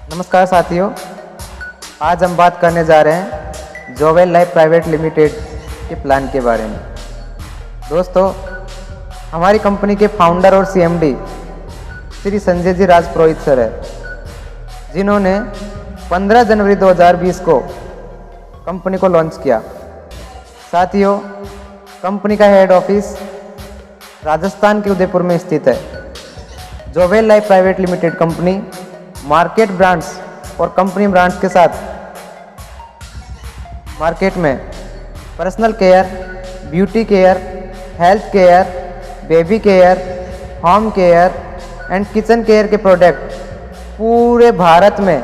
नमस्कार साथियों, आज हम बात करने जा रहे हैं जोवेल लाइफ प्राइवेट लिमिटेड के प्लान के बारे में। दोस्तों, हमारी कंपनी के फाउंडर और सीएमडी श्री संजय जी राजपुरोहित सर है, जिन्होंने 15 जनवरी 2020 को कंपनी को लॉन्च किया। साथियों, कंपनी का हेड ऑफिस राजस्थान के उदयपुर में स्थित है। Jovel life private limited company market brands और कंपनी ब्रांड्स के साथ मार्केट में personal care, beauty care, health care, baby care, home care and kitchen care के प्रोडक्ट पूरे भारत में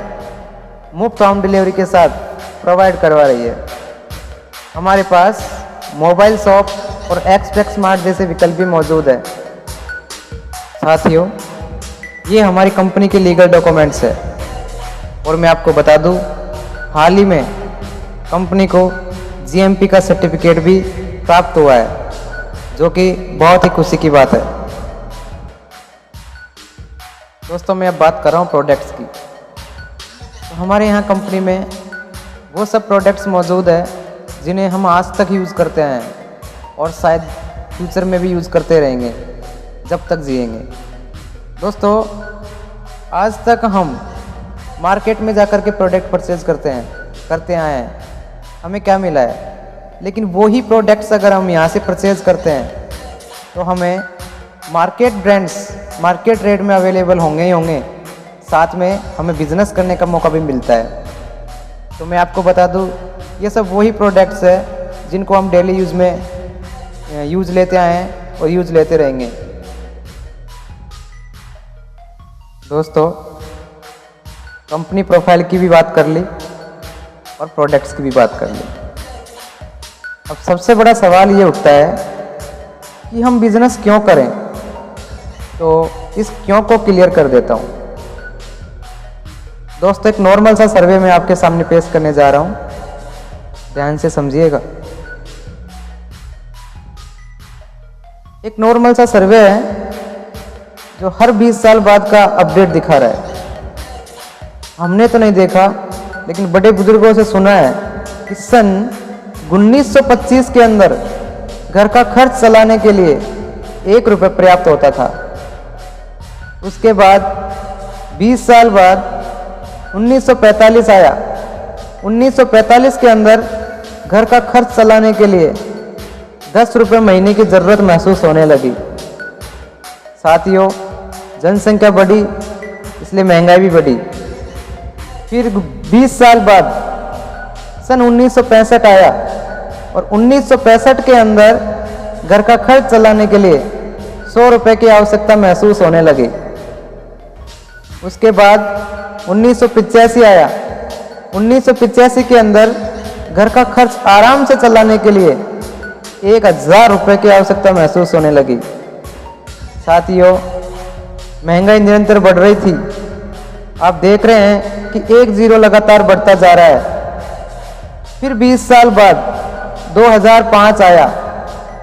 मुफ्त होम डिलीवरी के साथ प्रोवाइड करवा रही है। हमारे पास मोबाइल शॉप और एक्सपेक्ट स्मार्ट जैसे विकल्प भी मौजूद है। साथियों, ये हमारी कंपनी के लीगल डॉक्यूमेंट्स है और मैं आपको बता दूं, हाल ही में कंपनी को जीएमपी का सर्टिफिकेट भी प्राप्त हुआ है, जो कि बहुत ही खुशी की बात है। दोस्तों, मैं अब बात कर रहा हूँ प्रोडक्ट्स की। तो हमारे यहाँ कंपनी में वो सब प्रोडक्ट्स मौजूद है जिन्हें हम आज तक यूज़ करते हैं और शायद फ्यूचर में भी यूज़ करते रहेंगे जब तक जिएंगे। दोस्तों, आज तक हम मार्केट में जाकर के प्रोडक्ट परचेज करते आए हैं। हमें क्या मिला है, लेकिन वही प्रोडक्ट्स अगर हम यहाँ से परचेज करते हैं तो हमें मार्केट ब्रांड्स मार्केट रेट में अवेलेबल होंगे ही होंगे, साथ में हमें बिजनेस करने का मौका भी मिलता है। तो मैं आपको बता दूँ, ये सब वही प्रोडक्ट्स है जिनको हम डेली यूज़ में यूज़ लेते आए हैं और यूज़ लेते रहेंगे। दोस्तों, कंपनी प्रोफाइल की भी बात कर ली और प्रोडक्ट्स की भी बात कर ली। अब सबसे बड़ा सवाल ये उठता है कि हम बिजनेस क्यों करें, तो इस क्यों को क्लियर कर देता हूँ। दोस्तों, एक नॉर्मल सा सर्वे मैं आपके सामने पेश करने जा रहा हूँ, ध्यान से समझिएगा। एक नॉर्मल सा सर्वे है जो हर 20 साल बाद का अपडेट दिखा रहा है। हमने तो नहीं देखा, लेकिन बड़े बुजुर्गों से सुना है कि सन 1925 के अंदर घर का खर्च चलाने के लिए 1 रुपये पर्याप्त होता था। उसके बाद 20 साल बाद 1945 आया। 1945 के अंदर घर का खर्च चलाने के लिए 10 रुपये महीने की ज़रूरत महसूस होने लगी। साथियों, जनसंख्या बढ़ी, इसलिए महंगाई भी बढ़ी। फिर 20 साल बाद सन 1965 आया और 1965 के अंदर घर का खर्च चलाने के लिए 100 रुपये की आवश्यकता महसूस होने लगी। उसके बाद 1985 आया। 1985 के अंदर घर का खर्च आराम से चलाने के लिए 1000 रुपये की आवश्यकता महसूस होने लगी। साथियों, महंगाई निरंतर बढ़ रही थी। आप देख रहे हैं कि 1 0 लगातार बढ़ता जा रहा है। फिर 20 साल बाद 2005 आया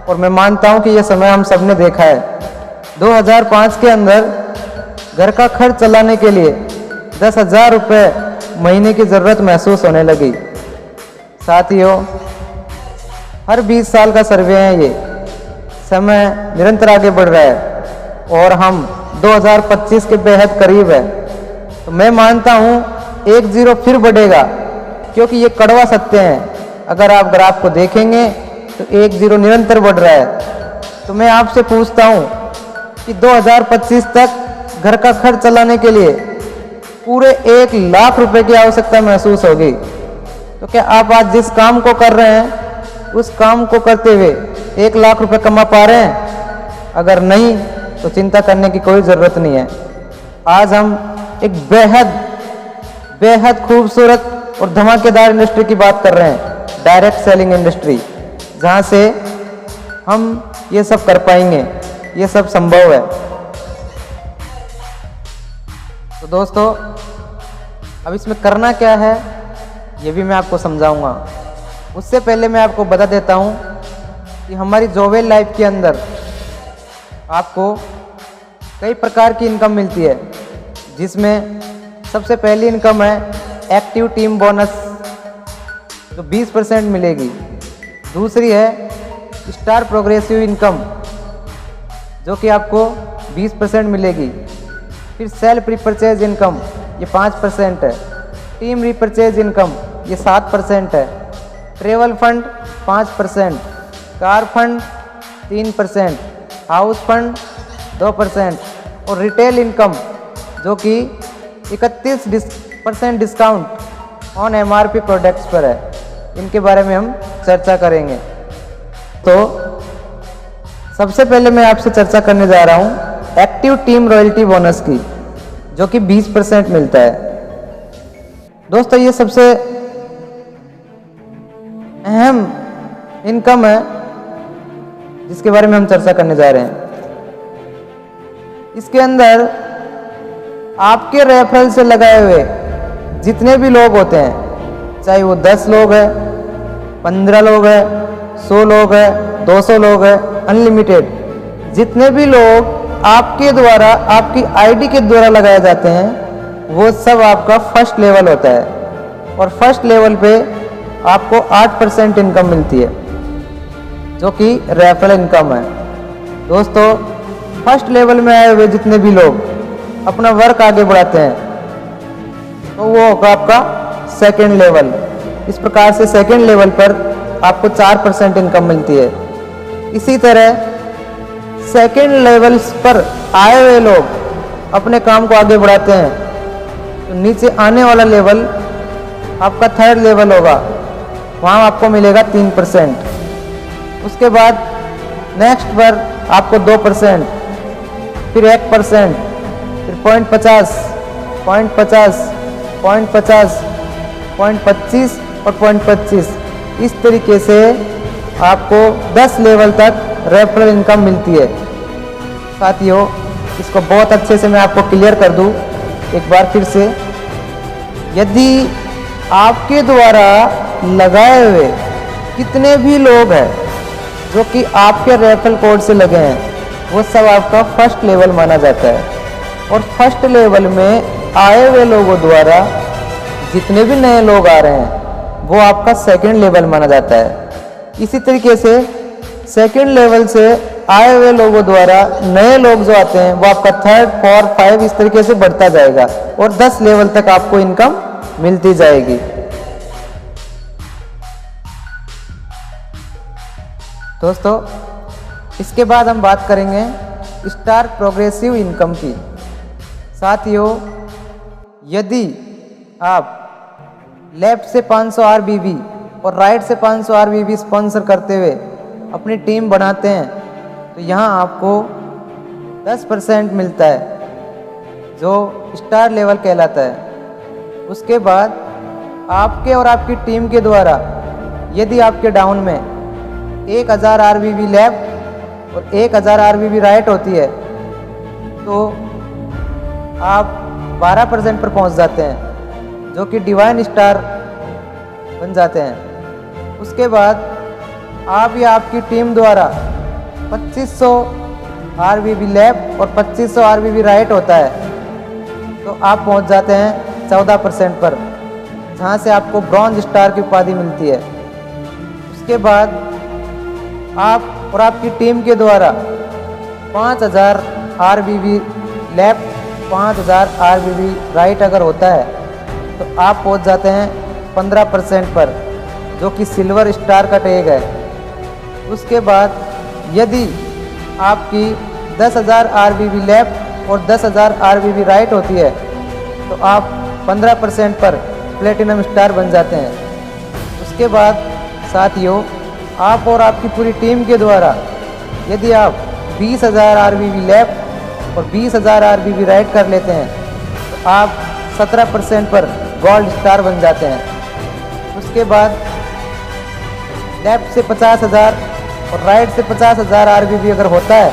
और मैं मानता हूं कि यह समय हम सबने देखा है। 2005 के अंदर घर का खर्च चलाने के लिए 10,000 रुपये महीने की ज़रूरत महसूस होने लगी। साथियों, हर 20 साल का सर्वे है ये। समय निरंतर आगे बढ़ रहा है और हम 2025 के बेहद करीब है। तो मैं मानता हूँ 1 0 फिर बढ़ेगा, क्योंकि ये कड़वा सत्य है। अगर आप ग्राफ को देखेंगे तो 1 0 निरंतर बढ़ रहा है। तो मैं आपसे पूछता हूँ कि 2025 तक घर का खर्च चलाने के लिए पूरे 1 लाख रुपए की आवश्यकता महसूस होगी। तो क्या आप आज जिस काम को कर रहे हैं उस काम को करते हुए 1 लाख रुपए कमा पा रहे हैं? अगर नहीं, तो चिंता करने की कोई ज़रूरत नहीं है। आज हम एक बेहद खूबसूरत और धमाकेदार इंडस्ट्री की बात कर रहे हैं, डायरेक्ट सेलिंग इंडस्ट्री, जहां से हम ये सब कर पाएंगे, ये सब संभव है। तो दोस्तों, अब इसमें करना क्या है ये भी मैं आपको समझाऊंगा। उससे पहले मैं आपको बता देता हूं कि हमारी जोवेल लाइफ के अंदर आपको कई प्रकार की इनकम मिलती है, जिसमें सबसे पहली इनकम है एक्टिव टीम बोनस जो 20% मिलेगी। दूसरी है स्टार प्रोग्रेसिव इनकम जो कि आपको 20% मिलेगी। फिर सेल्फ रिपर्चेज इनकम ये 5% है। टीम रिपर्चेज इनकम ये 7% है। Travel fund 5%, car fund 3%, house fund 2% और रिटेल इनकम जो कि 31% डिस्काउंट ऑन MRP प्रोडक्ट्स पर है। इनके बारे में हम चर्चा करेंगे। तो सबसे पहले मैं आपसे चर्चा करने जा रहा हूँ एक्टिव टीम रॉयल्टी बोनस की जो कि 20% मिलता है। दोस्तों ये सबसे अहम इनकम है जिसके बारे में हम चर्चा करने जा रहे हैं। इसके अंदर आपके रेफरल से लगाए हुए जितने भी लोग होते हैं, चाहे वो 10 लोग हैं, 15 लोग हैं, 100 लोग हैं, 200 लोग हैं, अनलिमिटेड, जितने भी लोग आपके द्वारा आपकी आईडी के द्वारा लगाए जाते हैं वो सब आपका फर्स्ट लेवल होता है। और फर्स्ट लेवल पे आपको 8% इनकम मिलती है जो कि रेफरल इनकम है। दोस्तों फर्स्ट लेवल में आए हुए जितने भी लोग अपना वर्क आगे बढ़ाते हैं तो वो होगा आपका सेकेंड लेवल। इस प्रकार से सेकेंड लेवल पर आपको 4% इनकम मिलती है। इसी तरह सेकेंड लेवल पर आए हुए लोग अपने काम को आगे बढ़ाते हैं तो नीचे आने वाला लेवल आपका थर्ड लेवल होगा, वहाँ आपको मिलेगा 3%। उसके बाद नेक्स्ट पर आपको 2%, फिर 1%, फिर 0.50, 0.50, 0.50, 0.25 और 0.25। इस तरीके से आपको 10 लेवल तक रेफरल इनकम मिलती है। साथियों इसको बहुत अच्छे से मैं आपको क्लियर कर दूं एक बार फिर से। यदि आपके द्वारा लगाए हुए कितने भी लोग हैं जो कि आपके रेफरल कोड से लगे हैं वो सब आपका फर्स्ट लेवल माना जाता है। और फर्स्ट लेवल में आए हुए लोगों द्वारा जितने भी नए लोग आ रहे हैं वो आपका सेकंड लेवल माना जाता है। इसी तरीके से सेकंड लेवल से आए हुए लोगों द्वारा नए लोग जो आते हैं वो आपका थर्ड, फोर्थ, 5 इस तरीके से बढ़ता जाएगा और 10 लेवल तक आपको इनकम मिलती जाएगी। दोस्तों इसके बाद हम बात करेंगे स्टार प्रोग्रेसिव इनकम की। साथियों यदि आप लेफ्ट से 500 RBB और राइट से 500 RBB स्पॉन्सर करते हुए अपनी टीम बनाते हैं तो यहाँ आपको 10% मिलता है जो स्टार लेवल कहलाता है। उसके बाद आपके और आपकी टीम के द्वारा यदि आपके डाउन में 1000 RBB लेफ्ट और 1000 RBB राइट होती है तो आप 12% पर पहुंच जाते हैं जो कि डिवाइन स्टार बन जाते हैं। उसके बाद आप या आपकी टीम द्वारा 2500 RBB लेफ्ट और 2500 RBB राइट होता है तो आप पहुंच जाते हैं 14% पर, जहां से आपको ब्रॉन्ज स्टार की उपाधि मिलती है। उसके बाद आप और आपकी टीम के द्वारा 5000 RBB लेफ्ट, 5000 RBB राइट अगर होता है तो आप पहुंच जाते हैं 15% पर जो कि सिल्वर स्टार का टैग है। उसके बाद यदि आपकी 10,000 RBB लेफ्ट और 10,000 RBB राइट होती है तो आप 15% पर प्लेटिनम स्टार बन जाते हैं। उसके बाद साथियों आप और आपकी पूरी टीम के द्वारा यदि आप 20,000 RBB लेफ्ट और 20,000 RBB राइट कर लेते हैं तो आप 17% पर गोल्ड स्टार बन जाते हैं। उसके बाद लेफ्ट से 50,000 और राइट से 50,000 RBB अगर होता है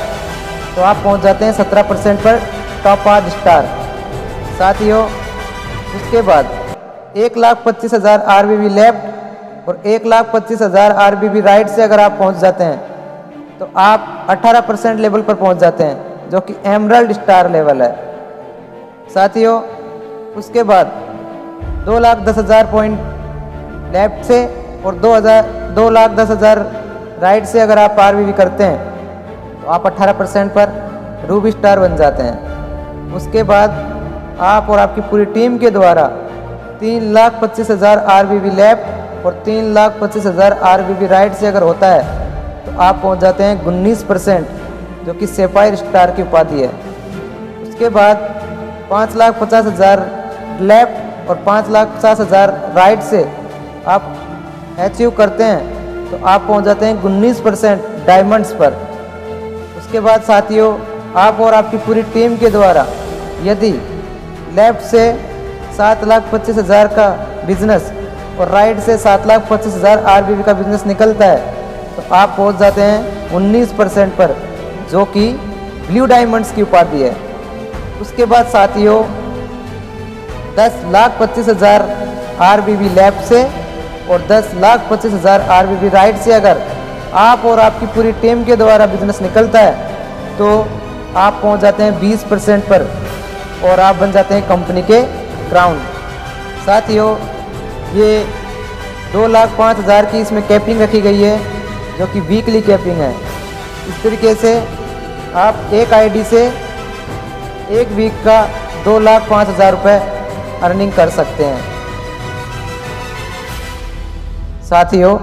तो आप पहुंच जाते हैं 17% पर टॉप 8 स्टार। साथियों उसके बाद 1,25,000 RBB लेफ्ट और 1,25,000 RBB राइट से अगर आप पहुंच जाते हैं तो आप 18% लेवल पर पहुंच जाते हैं जो कि एमरल्ड स्टार लेवल है। साथियों उसके बाद 2,10,000 पॉइंट लेफ्ट से और 2,10,000 राइट से अगर आप RVV करते हैं तो आप 18% पर रूबी स्टार बन जाते हैं। उसके बाद आप और आपकी पूरी टीम के द्वारा 3,25,000 RVV लेफ्ट और 3,25,000 RVV राइट से अगर होता है तो आप पहुंच जाते हैं 19%, जो कि सेफायर स्टार की उपाधि है। उसके बाद 5,50,000 लेफ्ट और 5,50,000 राइट से आप अचीव करते हैं तो आप पहुंच जाते हैं 19% डायमंड्स पर। उसके बाद साथियों, आप और आपकी पूरी टीम के द्वारा यदि लेफ्ट से 7,25,000 का बिजनेस और राइट से 7,25,000 RVV का बिजनेस निकलता है तो आप पहुंच जाते हैं 19% पर, जो कि ब्लू डायमंड्स की उपाधि है। उसके बाद साथियों 10,25,000 RVV लेफ्ट से और 10,25,000 RVV राइट से अगर आप और आपकी पूरी टीम के द्वारा बिजनेस निकलता है तो आप पहुंच जाते हैं 20% पर और आप बन जाते हैं कंपनी के क्राउन। साथियों ये 2,05,000 की इसमें कैपिंग रखी गई है, जो कि वीकली कैपिंग है। इस तरीके से आप एक आईडी से एक वीक का 2,05,000 रुपये अर्निंग कर सकते हैं। साथियों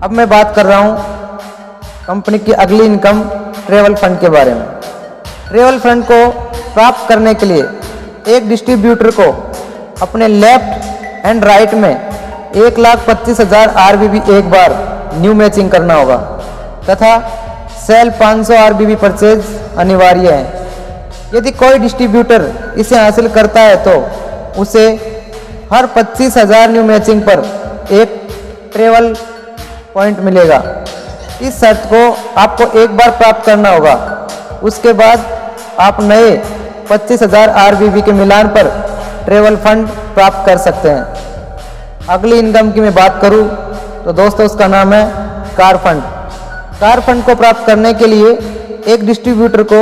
अब मैं बात कर रहा हूँ कंपनी की अगली इनकम ट्रेवल फंड के बारे में। ट्रेवल फंड को प्राप्त करने के लिए एक डिस्ट्रीब्यूटर को अपने लेफ्ट एंड राइट में 1,25,000 RVV एक बार न्यू मैचिंग करना होगा तथा सेल 500 RVV परचेज अनिवार्य है। यदि कोई डिस्ट्रीब्यूटर इसे हासिल करता है तो उसे हर 25,000 न्यू मैचिंग पर एक ट्रेवल पॉइंट मिलेगा। इस शर्त को आपको एक बार प्राप्त करना होगा। उसके बाद आप नए 25,000 RVV के मिलान पर ट्रेवल फंड प्राप्त कर सकते हैं। अगली इनकम की मैं बात करूं तो दोस्तों उसका नाम है कार फंड। कार फंड को प्राप्त करने के लिए एक डिस्ट्रीब्यूटर को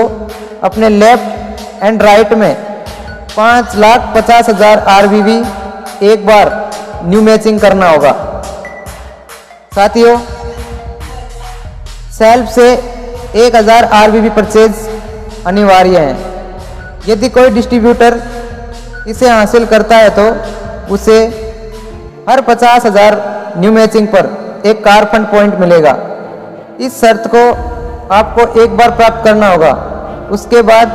अपने लेफ्ट एंड राइट में 5,50,000 RVV एक बार न्यू मैचिंग करना होगा। साथियों सेल्फ से 1,000 RVV परचेज अनिवार्य है। यदि कोई डिस्ट्रीब्यूटर इसे हासिल करता है तो उसे हर 50,000 न्यू मैचिंग पर एक कार फंड पॉइंट मिलेगा। इस शर्त को आपको एक बार प्राप्त करना होगा। उसके बाद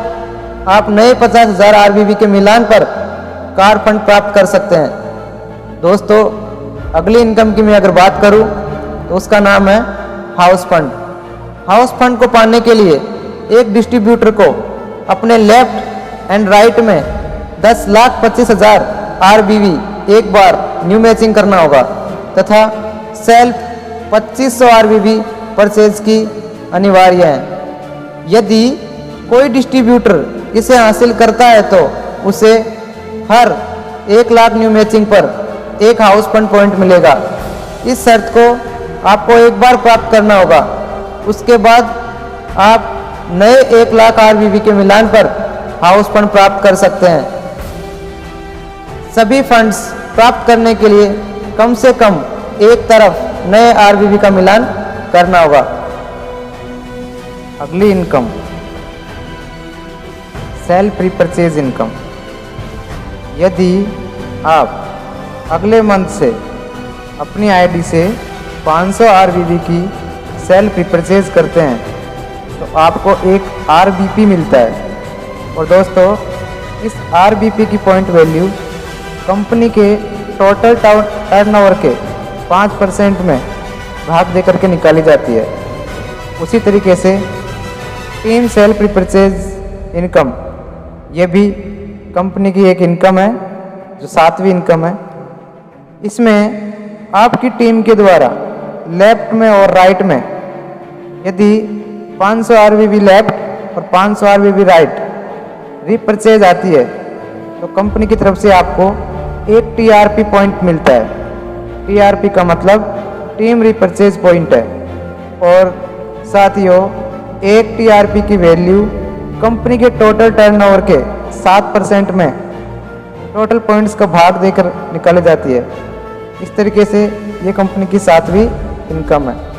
आप नए 50,000 RVV के मिलान पर कार फंड प्राप्त कर सकते हैं। दोस्तों अगली इनकम की मैं अगर बात करूं तो उसका नाम है हाउस फंड। हाउस फंड को पाने के लिए एक डिस्ट्रीब्यूटर को अपने लेफ्ट एंड राइट में 10,25,000 RVV एक बार न्यू मैचिंग करना होगा तथा सेल्फ 2,500 RVV परचेज की अनिवार्य है। यदि कोई डिस्ट्रीब्यूटर इसे हासिल करता है तो उसे हर 1,00,000 न्यू मैचिंग पर एक हाउस फंड पॉइंट मिलेगा। इस शर्त को आपको एक बार प्राप्त करना होगा। उसके बाद आप नए 1,00,000 RVV के मिलान पर हाउस फंड प्राप्त कर सकते हैं। सभी फंड्स प्राप्त करने के लिए कम से कम एक तरफ नए RVV का मिलान करना होगा। अगली इनकम सेल्फ रिपर्चेज इनकम। यदि आप अगले मंथ से अपनी आईडी से 500 RVV की सेल्फ रिपर्चेज करते हैं तो आपको एक RVP मिलता है। और दोस्तों इस RVP की पॉइंट वैल्यू कंपनी के टोटल टर्नओवर के 5% में भाग देकर के निकाली जाती है। उसी तरीके से टीम सेल्फ रिपर्चेज इनकम ये भी कंपनी की एक इनकम है जो 7वीं इनकम है। इसमें आपकी टीम के द्वारा लेफ्ट में और राइट में यदि 500 RVV लेफ्ट और 500 RVV राइट रिपर्चेज आती है तो कंपनी की तरफ से आपको एक TRP पॉइंट मिलता है। TRP का मतलब टीम रिपर्चेज पॉइंट है। और साथियों एक TRP की वैल्यू कंपनी के टोटल टर्नओवर के 7% में टोटल पॉइंट्स का भाग देकर निकाली जाती है। इस तरीके से ये कंपनी की 7वीं इनकम है।